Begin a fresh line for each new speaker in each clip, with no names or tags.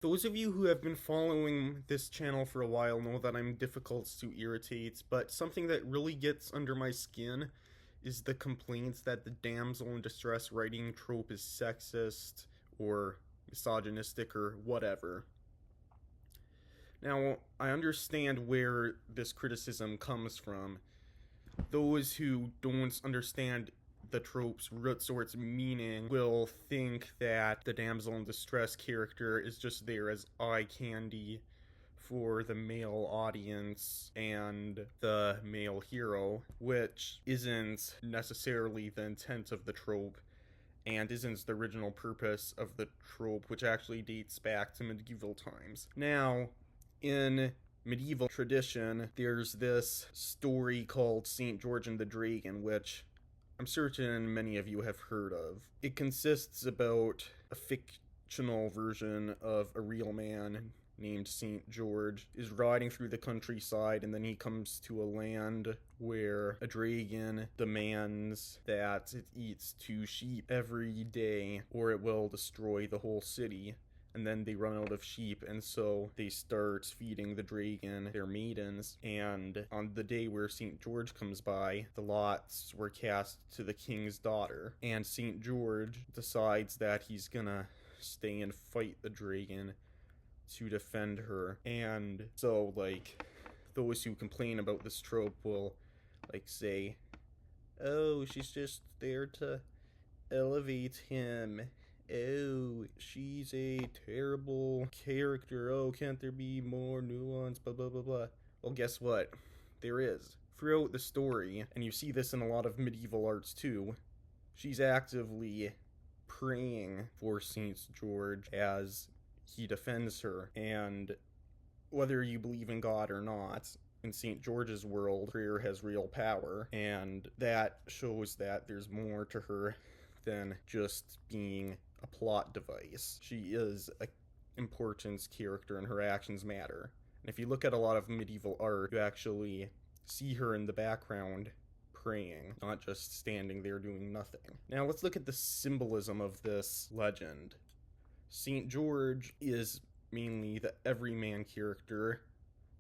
Those of you who have been following this channel for a while know that I'm difficult to irritate, but something that really gets under my skin is the complaints that the damsel in distress writing trope is sexist or misogynistic or whatever. Now, I understand where this criticism comes from. Those who don't understand the trope's roots or its meaning will think that the damsel in distress character is just there as eye candy for the male audience and the male hero, which isn't necessarily the intent of the trope and isn't the original purpose of the trope, which actually dates back to medieval times. Now, in medieval tradition, there's this story called St. George and the Dragon, which I'm certain many of you have heard of. It consists about a fictional version of a real man named St. George is riding through the countryside, and then he comes to a land where a dragon demands that it eats 2 sheep every day or it will destroy the whole city. And then they run out of sheep, and so they start feeding the dragon their maidens. And on the day where St. George comes by, the lots were cast to the king's daughter. And St. George decides that he's gonna stay and fight the dragon to defend her. And so, those who complain about this trope will, say, oh, she's just there to elevate him. Oh, she's a terrible character. Oh, can't there be more nuance? Blah, blah, blah, blah. Well, guess what? There is. Throughout the story, and you see this in a lot of medieval arts too, she's actively praying for St. George as he defends her. And whether you believe in God or not, in St. George's world, prayer has real power, and that shows that there's more to her than just being a plot device. She is an important character and her actions matter. And if you look at a lot of medieval art, you actually see her in the background praying, not just standing there doing nothing. Now let's look at the symbolism of this legend. St. George is mainly the everyman character,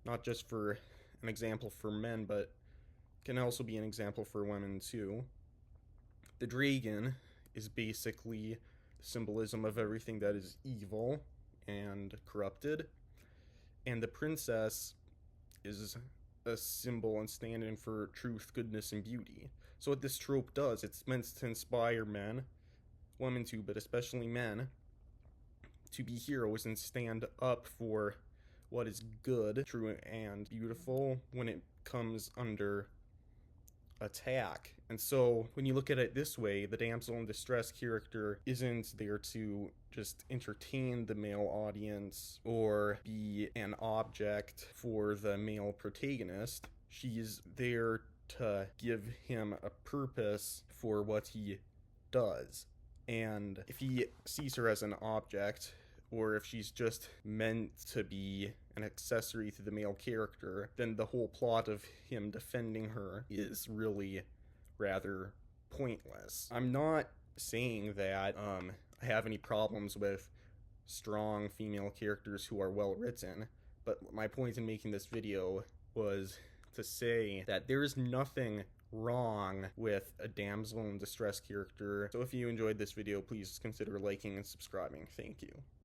not just for an example for men, but can also be an example for women too. The dragon is basically symbolism of everything that is evil and corrupted, and the princess is a symbol and stand-in for truth, goodness, and beauty. So what this trope does, it's meant to inspire men, women too, but especially men, to be heroes and stand up for what is good, true, and beautiful when it comes under attack. And so when you look at it this way, the damsel in distress character isn't there to just entertain the male audience or be an object for the male protagonist. She's there to give him a purpose for what he does. And if he sees her as an object, or if she's just meant to be an accessory to the male character, then the whole plot of him defending her is really rather pointless. I'm not saying that I have any problems with strong female characters who are well written, but my point in making this video was to say that there is nothing wrong with a damsel in distress character. So if you enjoyed this video, please consider liking and subscribing. Thank you.